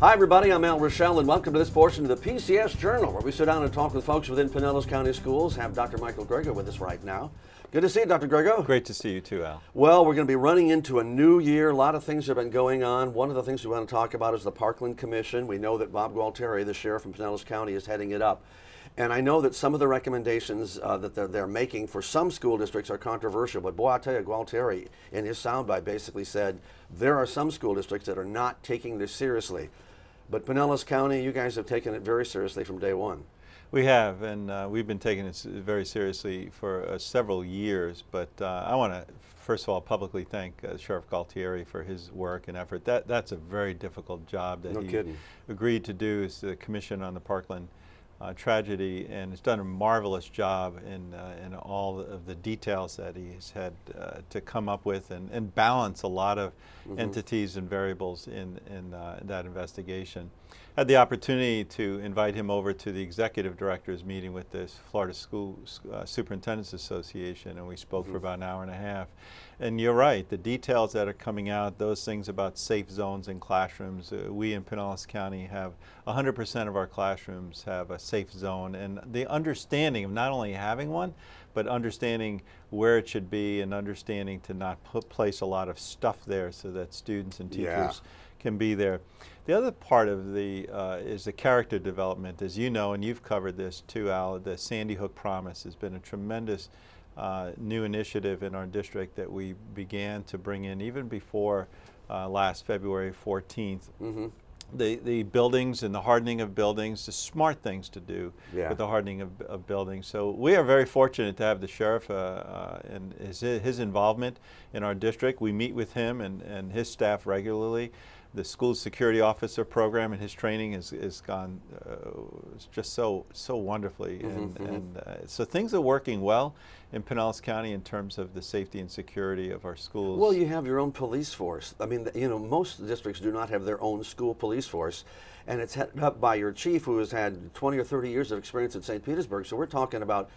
Hi everybody, I'm Ruechel and welcome to this portion of the PCS Journal where we sit down and talk with folks within Pinellas County Schools. Have Dr. Grego with us right now. Good to see you, Dr. Grego. Great to see you too, Al. Well, we're going to be running into a new year. A lot of things have been going on. One of the things we want to talk about is the Parkland Commission. We know that Bob Gualtieri, the sheriff from Pinellas County, is heading it up. And I know that some of the recommendations that they're making for some school districts are controversial, but boy, I'll tell you, Gualtieri in his soundbite basically said there are some school districts that are not taking this seriously. But Pinellas County, you guys have taken it very seriously from day one. We have, and we've been taking it very seriously for several years. But I want to, first of all, publicly thank Sheriff Gualtieri for his work and effort. That's a very difficult job that he agreed to do as the commission on the Parkland tragedy, and has done a marvelous job in all of the details that he's had to come up with and balance a lot of entities and variables in that investigation. Had the opportunity to invite him over to the executive directors meeting with the Florida School Superintendents Association, and we spoke for about an hour and a half. And you're right, the details that are coming out, those things about safe zones in classrooms, we in Pinellas County have 100% of our classrooms have a safe zone, and the understanding of not only having one, but understanding where it should be and understanding to not place a lot of stuff there so that students and teachers can be there. The other part of the is the character development. As you know, and you've covered this too, Al, the Sandy Hook Promise has been a tremendous new initiative in our district that we began to bring in even before last February 14th. The buildings and the hardening of buildings, the smart things to do with the hardening of buildings. So we are very fortunate to have the sheriff and his involvement in our district. We meet with him and his staff regularly. The school security officer program and his training has gone just so wonderfully, and so things are working well in Pinellas County in terms of the safety and security of our schools. Well, you have your own police force. I mean, you know, most districts do not have their own school police force, and it's headed up by your chief, who has had 20 or 30 years of experience in St. Petersburg. So we're talking about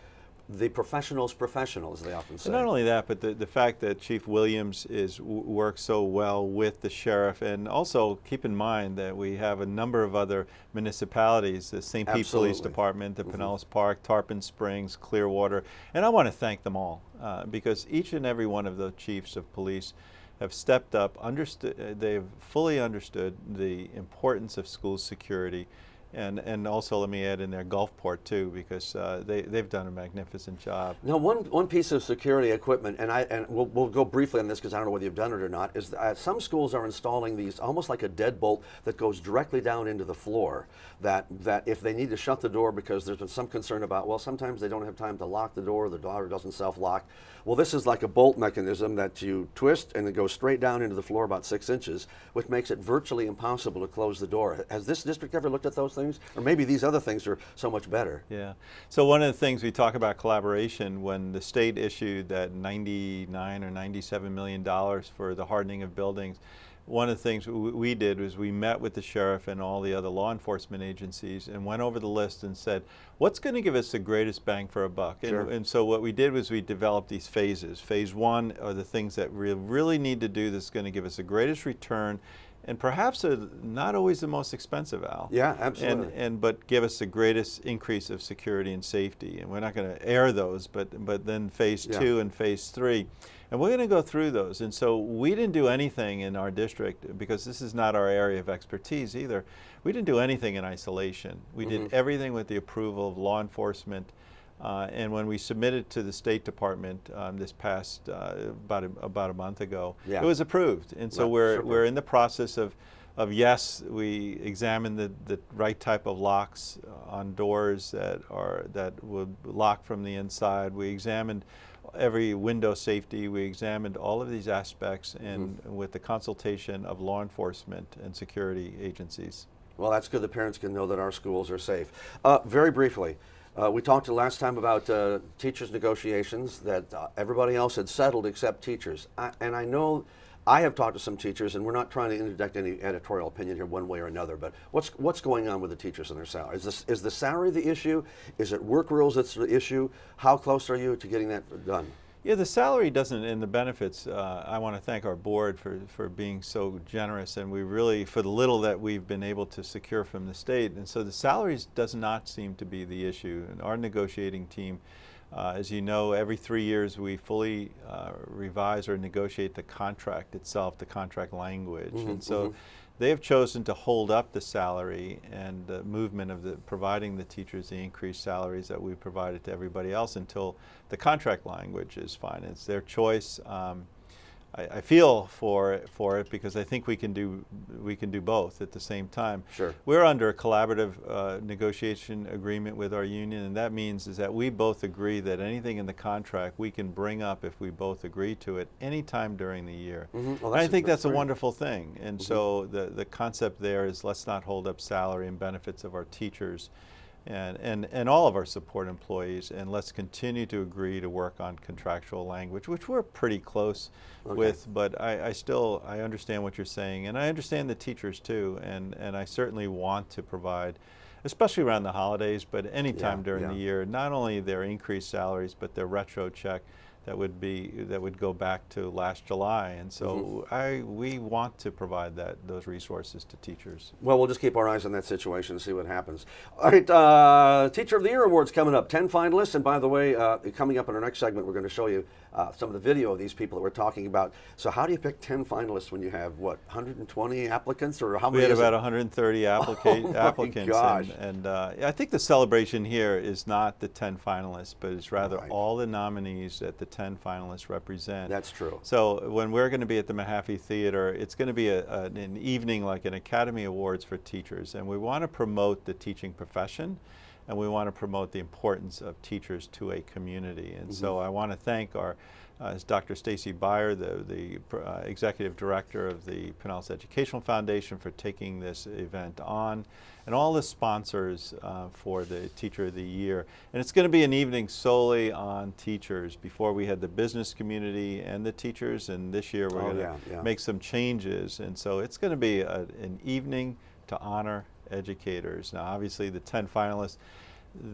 the professionals, they often say. And not only that, but the fact that Chief Williams works so well with the sheriff, and also keep in mind that we have a number of other municipalities, the St. Pete Police Department, the Pinellas Park, Tarpon Springs, Clearwater, and I want to thank them all because each and every one of the chiefs of police have stepped up, they've fully understood the importance of school security. And also, let me add in there Gulfport too, because they've done a magnificent job. Now, one piece of security equipment, and we'll go briefly on this because I don't know whether you've done it or not, is that some schools are installing these almost like a deadbolt that goes directly down into the floor. That if they need to shut the door because there's been some concern about, well, sometimes they don't have time to lock the door doesn't self-lock. Well, this is like a bolt mechanism that you twist and it goes straight down into the floor about 6 inches, which makes it virtually impossible to close the door. Has this district ever looked at those things? Or maybe these other things are so much better. Yeah. So one of the things we talk about collaboration, when the state issued that $99 or $97 million for the hardening of buildings, one of the things we did was we met with the sheriff and all the other law enforcement agencies and went over the list and said, what's going to give us the greatest bang for a buck? And so what we did was we developed these phases. Phase one are the things that we really need to do that's going to give us the greatest return, and perhaps not always the most expensive, Al. Yeah, absolutely. But give us the greatest increase of security and safety. And we're not going to air those, but then phase two and phase three. And we're going to go through those. And so we didn't do anything in our district, because this is not our area of expertise either. We didn't do anything in isolation. We did everything with the approval of law enforcement. And when we submitted to the State Department this past about a month ago, it was approved. And so we're in the process of yes, we examined the right type of locks on doors that would lock from the inside. We examined every window safety. We examined all of these aspects, and with the consultation of law enforcement and security agencies. Well, that's good. The parents can know that our schools are safe. Very briefly, we talked last time about teachers' negotiations, that everybody else had settled except teachers. And I know I have talked to some teachers, and we're not trying to interject any editorial opinion here one way or another, but what's going on with the teachers and their salary? Is the salary the issue? Is it work rules that's the issue? How close are you to getting that done? Yeah, the salary doesn't, and the benefits, I want to thank our board for being so generous, and we really, for the little that we've been able to secure from the state, and so the salaries does not seem to be the issue. And our negotiating team, as you know, every 3 years we fully revise or negotiate the contract itself, the contract language, and so they have chosen to hold up the salary and the movement of providing the teachers the increased salaries that we provided to everybody else until the contract language is fine. It's their choice. I feel for it because I think we can do both at the same time. Sure. We're under a collaborative negotiation agreement with our union, and that means is that we both agree that anything in the contract we can bring up if we both agree to it anytime during the year. Well, and I think that's a great. wonderful thing. And so the concept there is let's not hold up salary and benefits of our teachers and all of our support employees, and let's continue to agree to work on contractual language, which we're pretty close with, but I understand what you're saying, and I understand the teachers too, and I certainly want to provide, especially around the holidays, but any time during the year, not only their increased salaries, but their retro check that would go back to last July, and so we want to provide those resources to teachers. Well, we'll just keep our eyes on that situation and see what happens. All right, Teacher of the Year Awards coming up, 10 finalists, and by the way, coming up in our next segment, we're going to show you some of the video of these people that we're talking about. So how do you pick 10 finalists when you have, what, 120 applicants, or how many? We had about 130 applicants, and I think the celebration here is not the 10 finalists, but it's rather all the nominees that the 10 finalists represent. That's true. So when we're going to be at the Mahaffey Theater, it's going to be an evening like an Academy Awards for teachers, and we want to promote the teaching profession, and we want to promote the importance of teachers to a community. And so I want to thank our Dr. Stacy Beyer, the Executive Director of the Pinellas Educational Foundation, for taking this event on, and all the sponsors for the Teacher of the Year. And it's going to be an evening solely on teachers. Before we had the business community and the teachers, and this year we're going to make some changes. And so it's going to be an evening to honor educators. Now, obviously, the 10 finalists,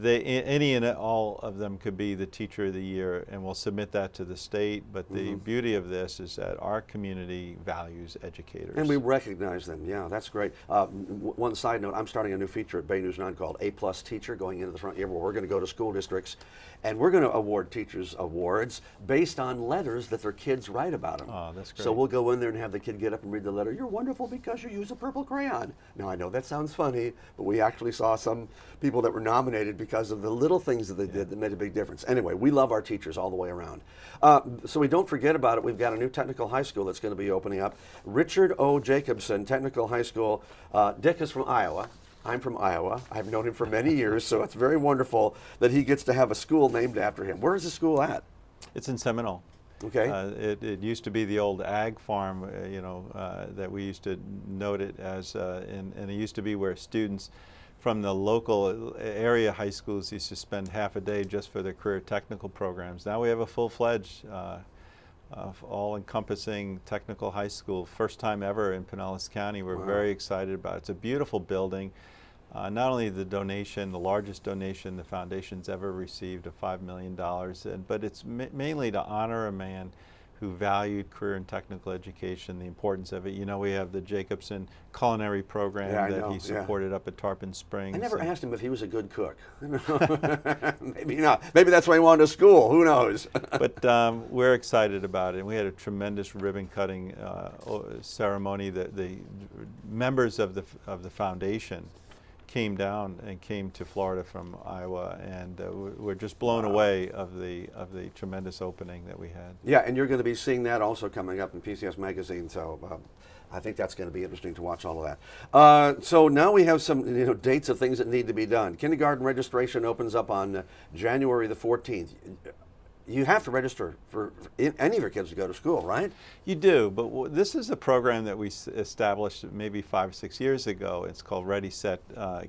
any and all of them could be the Teacher of the Year, and we'll submit that to the state. But the beauty of this is that our community values educators. And we recognize them. Yeah, that's great. One side note, I'm starting a new feature at Bay News 9 called A+ Teacher, going into the front year, where we're going to go to school districts, and we're going to award teachers awards based on letters that their kids write about them. Oh, that's great. So we'll go in there and have the kid get up and read the letter. You're wonderful because you use a purple crayon. Now, I know that sounds funny, but we actually saw some people that were nominated because of the little things that they did that made a big difference. Anyway, we love our teachers all the way around. So we don't forget about it. We've got a new technical high school that's going to be opening up. Richard O. Jacobson Technical High School. Dick is from Iowa. I'm from Iowa. I've known him for many years, so it's very wonderful that he gets to have a school named after him. Where is the school at? It's in Seminole. Okay. It used to be the old ag farm, that we used to note it as, and it used to be where students from the local area high schools used to spend half a day just for their career technical programs. Now we have a full-fledged, all-encompassing technical high school, first time ever in Pinellas County. We're very excited about it. It's a beautiful building. Not only the donation, the largest donation the foundation's ever received of $5 million, but it's mainly to honor a man who valued career and technical education, the importance of it. You know, we have the Jacobson culinary program that he supported up at Tarpon Springs. I never asked him if he was a good cook. Maybe not. Maybe that's why he wanted to school. Who knows? But we're excited about it. And we had a tremendous ribbon cutting ceremony. The members of the foundation came down and came to Florida from Iowa, and we're just blown away of the tremendous opening that we had. Yeah, and you're going to be seeing that also coming up in PCS Magazine, so I think that's going to be interesting to watch all of that. So now we have some dates of things that need to be done. Kindergarten registration opens up on January the 14th. You have to register for any of your kids to go to school, right? You do, but this is a program that we established maybe 5 or 6 years ago. It's called Ready, Set,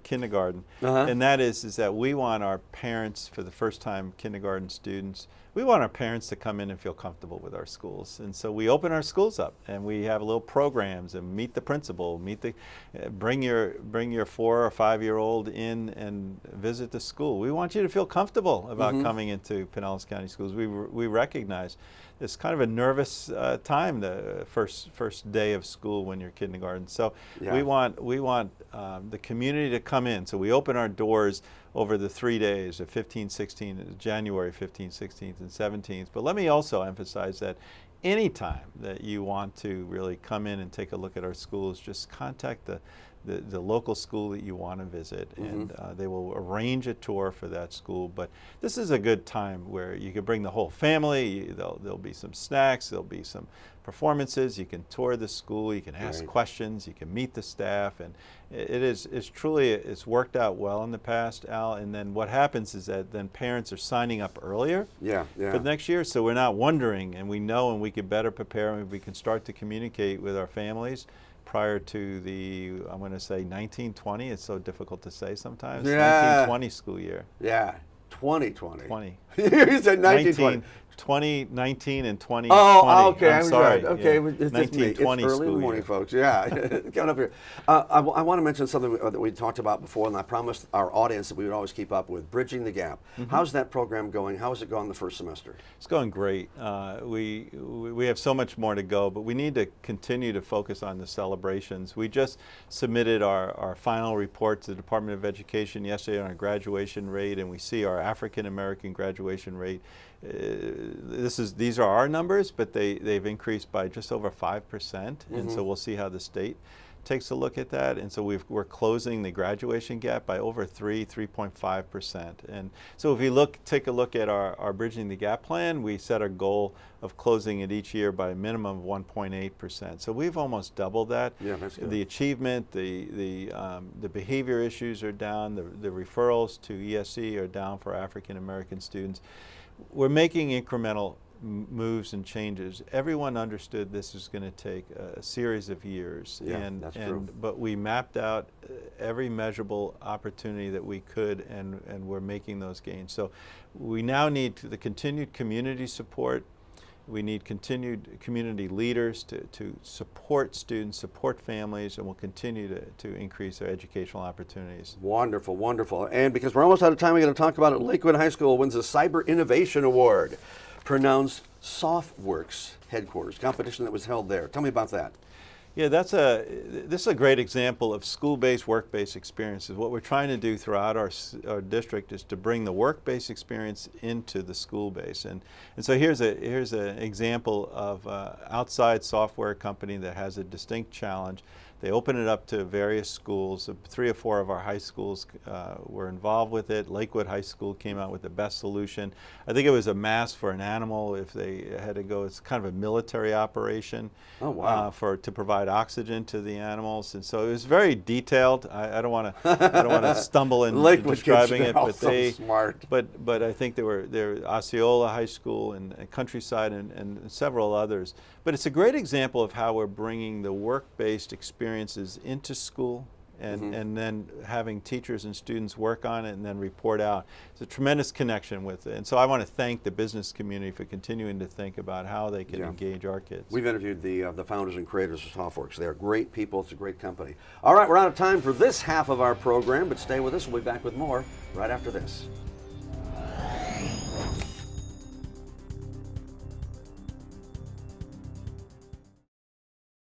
Kindergarten. And that is that we want our parents, for the first time kindergarten students, we want our parents to come in and feel comfortable with our schools. And so we open our schools up and we have little programs and meet the principal, bring your 4 or 5-year-old in and visit the school. We want you to feel comfortable about coming into Pinellas County Schools. We recognize it's kind of a nervous time, the first day of school when you're kindergarten. So we want the community to come in. So we open our doors over the 3 days of 15, 16, January 15th, 16th, and 17th. But let me also emphasize that anytime that you want to really come in and take a look at our schools, just contact the local school that you want to visit, and they will arrange a tour for that school. But this is a good time where you can bring the whole family. There'll be some snacks, there'll be some performances, you can tour the school, you can ask questions, you can meet the staff, and it's worked out well in the past, Al. And then what happens is that then parents are signing up earlier for the next year, so we're not wondering, and we know, and we can better prepare, and we can start to communicate with our families prior to the, I'm going to say 1920, it's so difficult to say sometimes, 1920 school year. Yeah, 2020. 20. You said 1920. 2019 and 2020. Oh, okay. I'm sorry. Okay, Yeah. it's 1920 It's early in the school morning, year. folks. Yeah, coming up here. I want to mention something that we talked about before, and I promised our audience that we would always keep up with, Bridging the Gap. How's that program going? How has it gone the first semester? It's going great. We have so much more to go, but we need to continue to focus on the celebrations. We just submitted our final report to the Department of Education yesterday on our graduation rate, and we see our African American graduation rate. These are our numbers, but they've increased by just over 5%, and so we'll see how the state takes a look at that. And so we're closing the graduation gap by over 3.5%. And so if you take a look at our Bridging the Gap plan, we set a goal of closing it each year by a minimum of 1.8%. So we've almost doubled that. Yeah, that's good. The achievement, the behavior issues are down, the referrals to ESE are down for African American students. We're making incremental moves and changes. Everyone understood this was going to take a series of years, that's true. But we mapped out every measurable opportunity that we could, and we're making those gains. So we now need the continued community support. We need continued community leaders to support students, support families, and we'll continue to increase their educational opportunities. Wonderful, wonderful. And because we're almost out of time, we're going to talk about it. Lakewood High School wins the Cyber Innovation Award, pronounced SoftWorks headquarters, competition that was held there. Tell me about that. Yeah, this is a great example of school-based, work-based experiences. What we're trying to do throughout our district is to bring the work-based experience into the school-based. And so here's an example of an outside software company that has a distinct challenge. They open it up to various schools. 3 or 4 of our high schools were involved with it. Lakewood High School came out with the best solution. I think it was a mask for an animal if they had to go. It's kind of a military operation. Oh, wow. To provide oxygen to the animals, and so it was very detailed. I don't want to stumble in describing it, but smart. But I think they're Osceola High School and Countryside and several others. But it's a great example of how we're bringing the work-based experiences into school, and then having teachers and students work on it and then report out. It's a tremendous connection with it. And so I want to thank the business community for continuing to think about how they can engage our kids. We've interviewed the founders and creators of SoftWorks. They're great people. It's a great company. All right, we're out of time for this half of our program, but stay with us. We'll be back with more right after this.